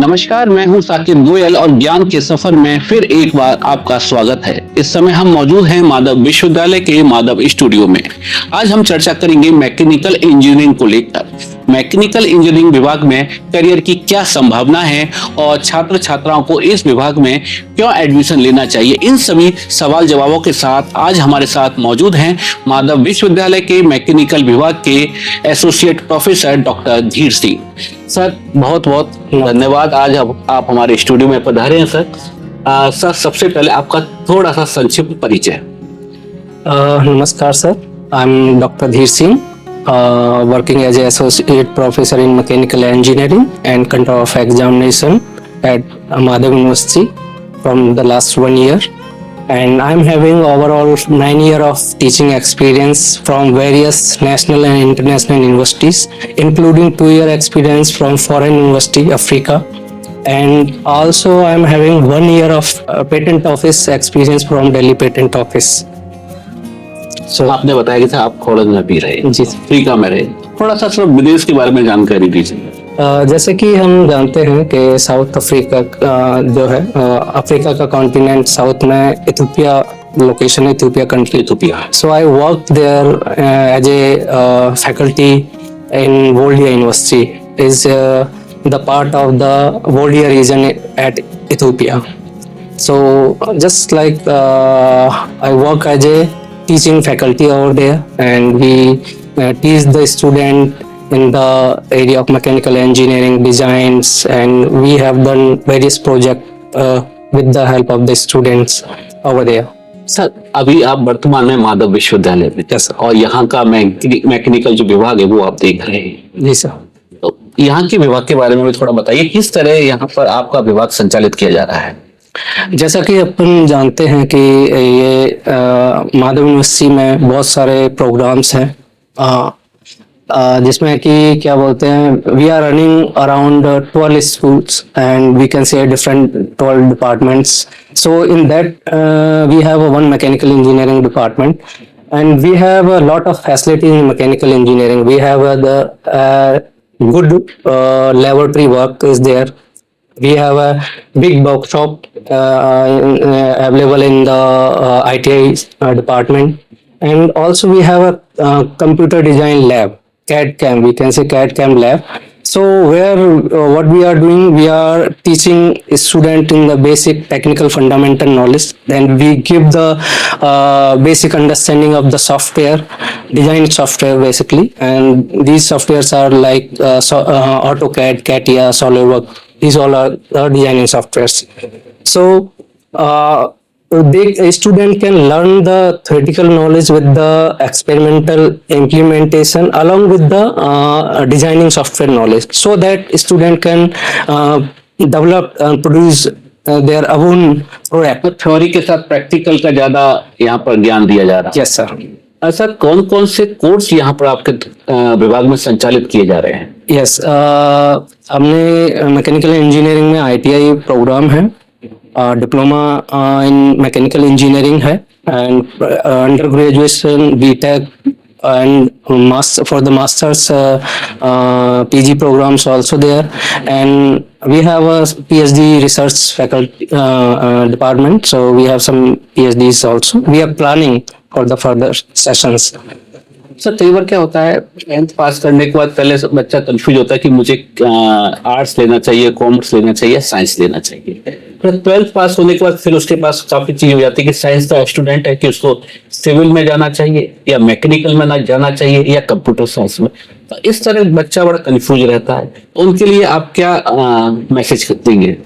नमस्कार, मैं हूं साकिब गोयल और ज्ञान के सफर में फिर एक बार आपका स्वागत है। इस समय हम मौजूद हैं माधव विश्वविद्यालय के माधव स्टूडियो में। आज हम चर्चा करेंगे मैकेनिकल इंजीनियरिंग को लेकर। मैकेनिकल इंजीनियरिंग विभाग में करियर की क्या संभावना है और छात्र छात्राओं को इस विभाग में क्यों एडमिशन लेना चाहिए, इन सभी सवाल जवाबों के साथ आज हमारे साथ मौजूद हैं माधव विश्वविद्यालय के मैकेनिकल विभाग के एसोसिएट प्रोफेसर डॉक्टर धीर सिंह। सर, बहुत बहुत धन्यवाद, आज आप हमारे स्टूडियो में पधारे हैं सर। सर, सबसे पहले आपका थोड़ा सा संक्षिप्त परिचय। नमस्कार सर, आई एम डॉक्टर धीर Singh, working as an associate professor in mechanical engineering and control of examination at Madhav University from the last 1 year, and I'm having overall 9 years of teaching experience from various national and international universities, including 2 year experience from foreign university Africa, and also I'm having 1 year of patent office experience from Delhi Patent Office. Sir, आपने बताया कि आप college में भी रहे, जी, Africa में रहे, थोड़ा सा सर विदेश के बारे में जानकारी दीजिए। जैसे कि हम जानते हैं कि साउथ अफ्रीका जो है, अफ्रीका का कॉन्टिनेंट साउथ में इथियोपिया लोकेशन है, Ethiopia country. Ethiopia. So I work there as a faculty in Woldia university, is the part of the Woldia region at Ethiopia. So just like I work as a teaching faculty over there, and we teach the student in the area of mechanical engineering designs, and we have done various projects with the help of the students over there. Sir, अभी आप वर्तमान में माधव विश्वविद्यालय में, Yes, sir. और यहाँ का mechanical जो विभाग है वो आप देख रहे हैं। जी सर। तो यहाँ के विभाग के बारे में भी थोड़ा बताइए, किस तरह यहाँ पर आपका विभाग संचालित किया जा रहा है। जैसा कि अपन जानते हैं कि ये माधव यूनिवर्सिटी में बहुत सारे प्रोग्राम्स हैं, जिसमें कि क्या बोलते हैं, we are running around 12 schools and we can say different 12 departments. So in that we have one mechanical engineering department, and we have a lot of facilities in mechanical engineering. We have the good laboratory work is there. We have a big workshop available in the ITI department, and also we have a computer design lab, CAD CAM. We can say CAD CAM lab. So where what we are doing, we are teaching a student in the basic technical fundamental knowledge. Then we give the basic understanding of the software, design software basically, and these softwares are like AutoCAD, CATIA, SolidWorks. These all are designing softwares. So a student can learn the theoretical knowledge with the experimental implementation along with the designing software knowledge, so that student can develop and produce their own product. Theory के साथ practical का ज्यादा यहाँ पर ज्ञान दिया जा रहा है। Yes sir. ऐसा कौन कौन से कोर्स यहाँ पर आपके विभाग में संचालित किए जा रहे हैं? Yes, हमने मैकेनिकल इंजीनियरिंग में ITI प्रोग्राम है, डिप्लोमा इन मैकेनिकल इंजीनियरिंग है, and under graduation BTech, and for the masters PG programs also there, and we have a PhD research faculty department, so we have some PhDs also. We are planning for the further sessions. Sir, कई बार क्या होता है, 10th पास करने के बाद पहले बच्चा confuse होता है कि मुझे आर्ट्स लेना चाहिए, कॉमर्स लेना चाहिए, साइंस लेना चाहिए। फिर 12th पास होने के बाद फिर उसके पास काफी चीज हो जाती है कि साइंस का स्टूडेंट है कि उसको सिविल में जाना चाहिए या मैकेनिकल में ना जाना चाहिए या कंप्यूटर साइंस में। तो इस तरह बच्चा बड़ा कंफ्यूज रहता है, तो उनके लिए आप क्या मैसेज देंगे?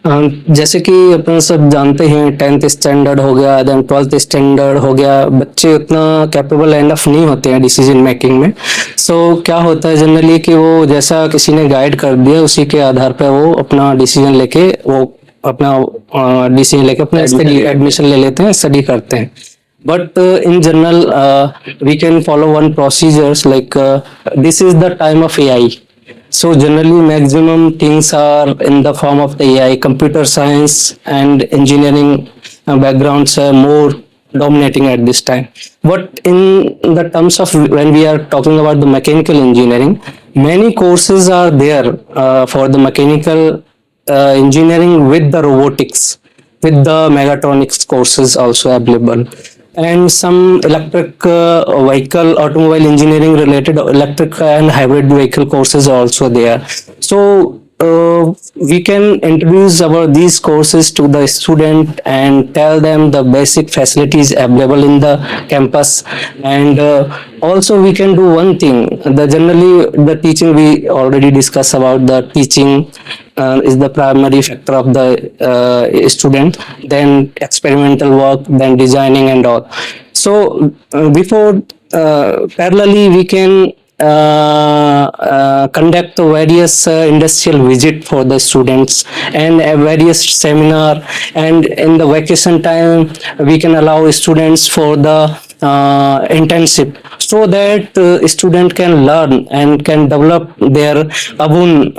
जैसे कि अपन सब जानते हैं, 10th स्टैंडर्ड हो गया, देन 12th स्टैंडर्ड हो गया, बच्चे उतना कैपेबल एनफ नहीं होते हैं डिसीजन मेकिंग में. सो क्या होता है जनरली कि वो जैसा किसी ने गाइड कर दिया उसी के आधार पर वो अपना डिसीजन लेके अपना स्टडी एडमिशन ले लेते हैं, स्टडी करते हैं. But in general, we can follow one procedures like this is the time of AI. So generally, maximum things are in the form of the AI. Computer science and engineering backgrounds are more dominating at this time. But in the terms of when we are talking about the mechanical engineering, many courses are there for the mechanical engineering with the robotics, with the mechatronics courses also available, and some electric vehicle, automobile engineering related electric and hybrid vehicle courses are also there. So we can introduce our these courses to the student and tell them the basic facilities available in the campus. And also we can do one thing, the generally the teaching we already discussed about the teaching is the primary factor of the student, then experimental work, then designing and all. So before parallelly we can conduct various industrial visit for the students and various seminar, and in the vacation time we can allow students for the internship, so that student can learn and can develop their own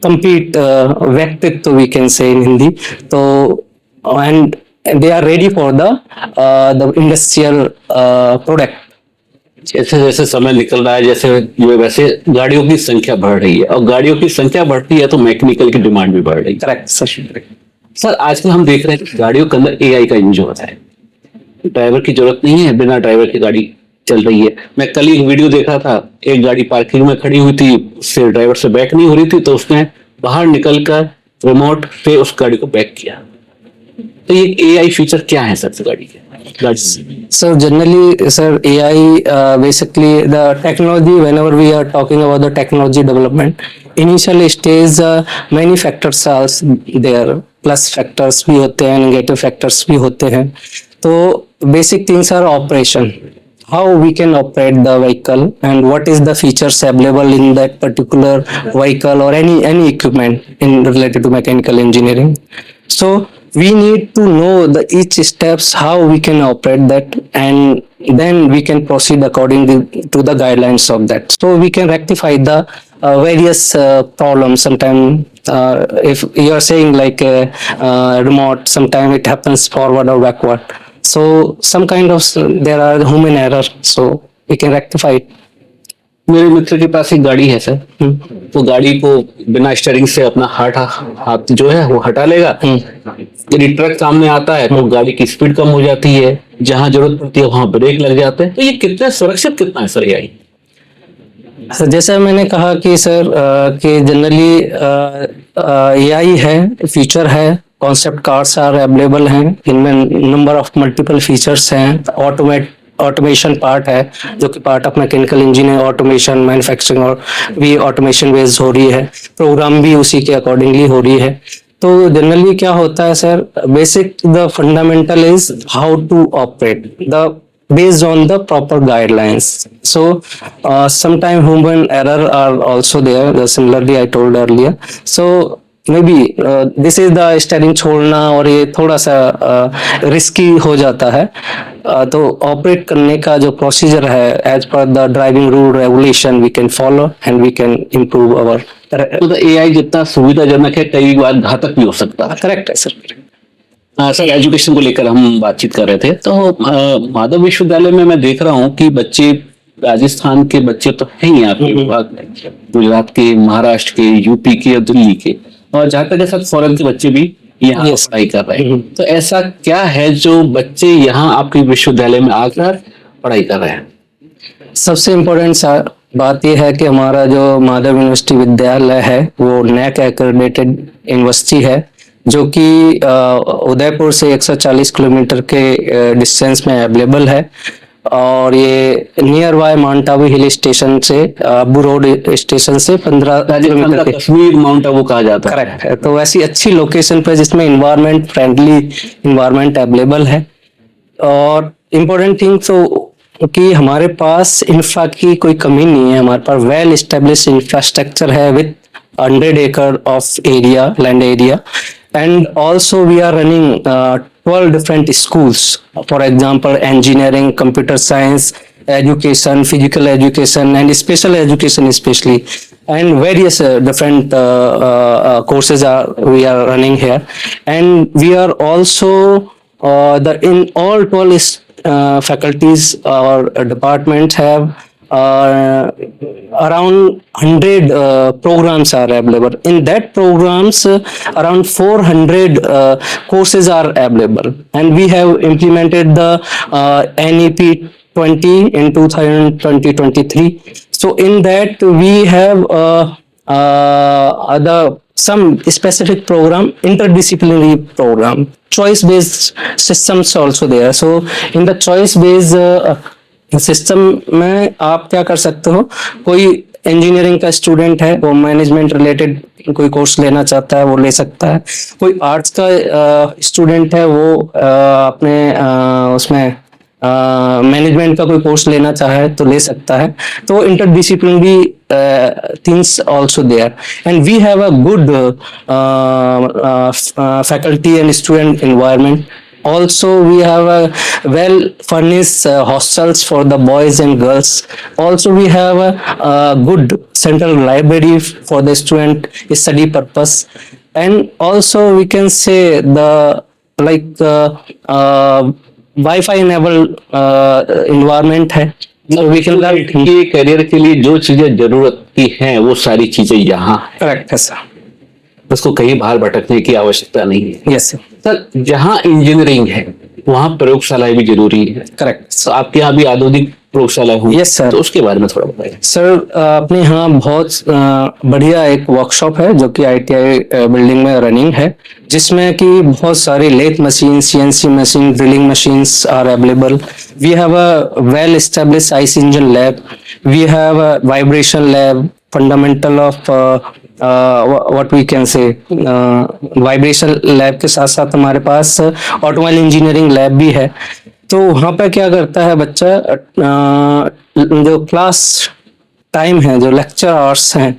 complete व्यक्तित्व we can say in Hindi. So and they are ready for the industrial product. जैसे जैसे समय निकल रहा है, जैसे ये वैसे गाड़ियों की संख्या बढ़ रही है, और गाड़ियों की संख्या बढ़ती है तो मैकेनिकल की डिमांड भी बढ़ रही है। Correct sir. सर आजकल हम देख रहे हैं कि गाड़ियों के अंदर एआई का यूज होता है, ड्राइवर की जरूरत नहीं है, बिना ड्राइवर की गाड़ी चल रही है। मैं कल ही एक वीडियो देख रहा था, एक गाड़ी पार्किंग में खड़ी हुई थी, उससे ड्राइवर से बैक नहीं हो रही थी, तो उसने बाहर निकलकर रिमोट से उस गाड़ी को बैक किया। तो ये एआई फीचर क्या है सर गाड़ी के? So generally, sir, AI basically the technology. Whenever we are talking about the technology development, initial stage many factors are there. Plus factors भी होते हैं, negative factors भी होते हैं. तो basic things are operation. How we can operate the vehicle and what is the features available in that particular vehicle or any equipment in related to mechanical engineering. So we need to know the each steps how we can operate that, and then we can proceed according to the guidelines of that, so we can rectify the various problems. Sometimes if you are saying like remote, sometimes it happens forward or backward, so some kind of there are human error, so we can rectify it. मेरे मित्र के पास एक गाड़ी है sir, वो गाड़ी को बिना steering से अपना हाथ जो है वो हटा लेगा। यदि ट्रक सामने आता है तो गाड़ी की स्पीड कम हो जाती है, जहां जरूरत पड़ती है वहां ब्रेक लग जाते हैं। तो ये कितना सुरक्षित कितना है सर एआई? जैसा मैंने कहा कि सर कि जनरली एआई है, फ्यूचर है, कॉन्सेप्ट कार्स आर अवेलेबल हैं, इनमें नंबर ऑफ मल्टीपल फीचर्स हैं, ऑटोमेशन पार्ट है जो कि part of mechanical engineering, automation manufacturing और भी ऑटोमेशन बेस्ड हो रही है, प्रोग्राम भी उसी के अकॉर्डिंगली हो रही है। तो जनरली क्या होता है sir, basic the fundamental is how to operate the based on the proper guidelines. So sometime human error are also there, similarly I told earlier. So maybe this is the steering छोड़ना और ये थोड़ा सा risky हो जाता है। तो operate करने का जो प्रोसीजर है as per the driving rule regulation we can follow and we can improve our. तो एआई जितना सुविधाजनक है कई बार घातक भी हो सकता है। करेक्ट है सर। सर एजुकेशन को लेकर हम बातचीत कर रहे थे, तो माधव विश्वविद्यालय में मैं देख रहा हूँ कि बच्चे, राजस्थान के बच्चे तो हैं ही आपके विभाग में, गुजरात के, महाराष्ट्र के, यूपी के और दिल्ली के, और जहाँ तक सब फॉरेन के बच्चे भी यहाँ पढ़ाई कर रहे हैं। तो ऐसा क्या है जो बच्चे यहाँ आपके विश्वविद्यालय में आकर पढ़ाई कर रहे हैं? सबसे इम्पोर्टेंट बात यह है कि हमारा जो माधव यूनिवर्सिटी विद्यालय है वो नैक एक्रेडिटेड यूनिवर्सिटी है, जो कि उदयपुर से 140 किलोमीटर के डिस्टेंस में अवेलेबल है, और ये near by mount Abu hill station से, आबू रोड स्टेशन से 15 किलोमीटर, कश्मीर माउंट आबू कहा जाता है। करेक्ट है। तो ऐसी अच्छी लोकेशन पे जिसमें इन्वायरमेंट फ्रेंडली इन्वायरमेंट अवेलेबल है, और इम्पोर्टेंट थिंग तो कि हमारे पास इंफ्रा की कोई कमी नहीं है, हमारे पास वेल एस्टेब्लिश इंफ्रास्ट्रक्चर है with 100 acre of area, land area, and also we are running 12 different schools, for example engineering, computer science, education, physical education and special education especially, and various different courses we are running here, and we are also in all 12 faculties or departments have around 100 programs are available. In that programs, around 400 courses are available, and we have implemented the NEP 20 in 2023. So in that we have some specific program, interdisciplinary program, choice based systems also there. So in the choice based system में आप क्या कर सकते हो, कोई engineering का student है, वो मैनेजमेंट रिलेटेड कोई कोर्स लेना चाहता है वो ले सकता है, कोई आर्ट्स का स्टूडेंट है वो अपने उसमें मैनेजमेंट का कोई कोर्स लेना चाहे तो ले सकता है. तो interdisciplinary things also there, and we have a good faculty and student environment. Also, we have a well furnished hostels for the boys and girls. Also, we have a good central library for the student study purpose. And also, we can say the Wi-Fi enabled environment है. So we can learn. ये career के लिए जो चीजें जरूरत की हैं वो सारी चीजें यहाँ हैं. Correct है सर. उसको कहीं बाहर भटकने की आवश्यकता नहीं है. Yes sir. सर, जहाँ इंजीनियरिंग है वहाँ प्रयोगशालाएं भी जरूरी है. Correct. तो आपके यहाँ भी आधुनिक प्रयोगशाला होंगी. Yes sir. तो उसके बारे में थोड़ा बताइए. सर, अपने यहाँ बहुत बढ़िया एक वर्कशॉप है जो कि ITI बिल्डिंग में रनिंग है, जिसमें कि बहुत सारी lathe machine, CNC machine, drilling machines are available. We have a well established IC engine lab. We have a vibration lab, fundamental of what we can say. Vibration lab के साथ साथ हमारे पास ऑटोमोबाइल इंजीनियरिंग लैब भी है. तो वहाँ पे क्या करता है बच्चा, जो क्लास टाइम है, जो लेक्चर आवर्स हैं,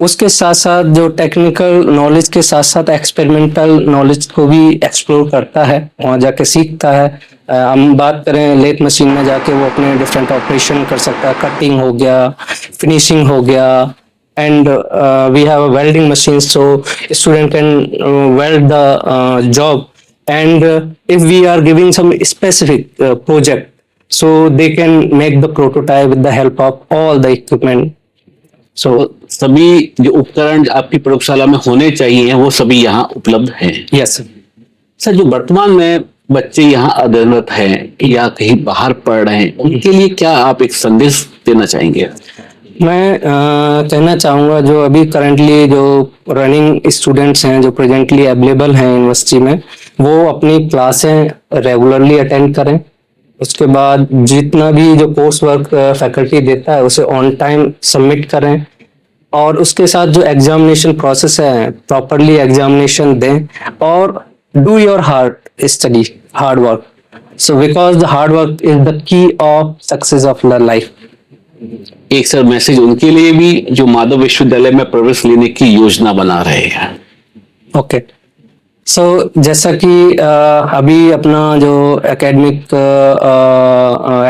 उसके साथ साथ जो टेक्निकल नॉलेज के साथ साथ एक्सपेरिमेंटल नॉलेज को भी एक्सप्लोर करता है, वहाँ जाके सीखता है. हम बात करें लेथ मशीन में जाके वो अपने डिफरेंट ऑपरेशन कर सकता है, कटिंग हो गया, फिनिशिंग हो गया, and we have a welding machine, so student can weld the job. And if we are giving some specific project, so they can make the prototype with the help of all the equipment. So सभी जो उपकरण आपकी प्रयोगशाला में होने चाहिए वो सभी यहाँ उपलब्ध हैं. Yes sir. सर, जो वर्तमान में बच्चे यहाँ अध्ययनरत हैं या कहीं बाहर पढ़ रहे हैं, उनके लिए क्या आप एक संदेश देना चाहेंगे? मैं कहना चाहूँगा, जो अभी करंटली जो रनिंग स्टूडेंट्स हैं, जो प्रेजेंटली अवेलेबल हैं यूनिवर्सिटी में, वो अपनी क्लासें रेगुलरली अटेंड करें. उसके बाद जितना भी जो कोर्स वर्क फैकल्टी देता है उसे ऑन टाइम सबमिट करें, और उसके साथ जो एग्जामिनेशन प्रोसेस है प्रॉपरली एग्जामिनेशन दें, और do your hard work. So because the hard work is the key of success of the life. एक सर मैसेज उनके लिए भी जो माधव विश्वविद्यालय में प्रवेश लेने की योजना बना रहे हैं. ओके. सो जैसा कि अभी अपना जो एकेडमिक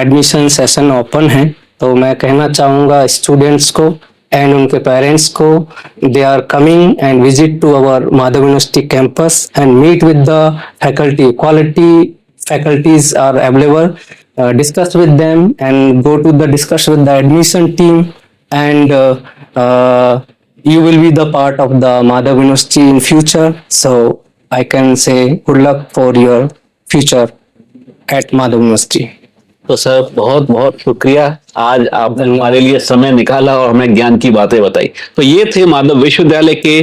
एडमिशन सेशन ओपन है, तो मैं कहना चाहूँगा स्टूडेंट्स को एंड उनके पेरेंट्स को, they are coming and visit to our Madhav University campus and meet with the faculty. Quality faculties are available. Discuss with them and go to the discuss with the admission team, and you will be the part of the Madhav University in future. So I can say good luck for your future at Madhav University. तो sir, बहुत बहुत शुक्रिया, आज आपने हमारे लिए समय निकाला और हमें ज्ञान की बातें बताई. तो ये थे माधव विश्वविद्यालय के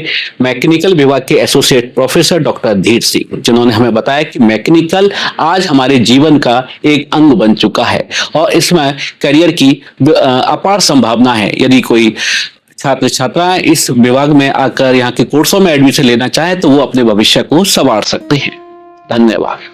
मैकेनिकल विभाग के एसोसिएट प्रोफेसर डॉक्टर धीर सिंह, जिन्होंने हमें बताया कि मैकेनिकल आज हमारे जीवन का एक अंग बन चुका है और इसमें करियर की अपार संभावना है. यदि कोई छात्र छात्राएं इस विभाग में आकर यहाँ के कोर्सों में एडमिशन लेना चाहे तो वो अपने भविष्य को संवार सकते हैं. धन्यवाद.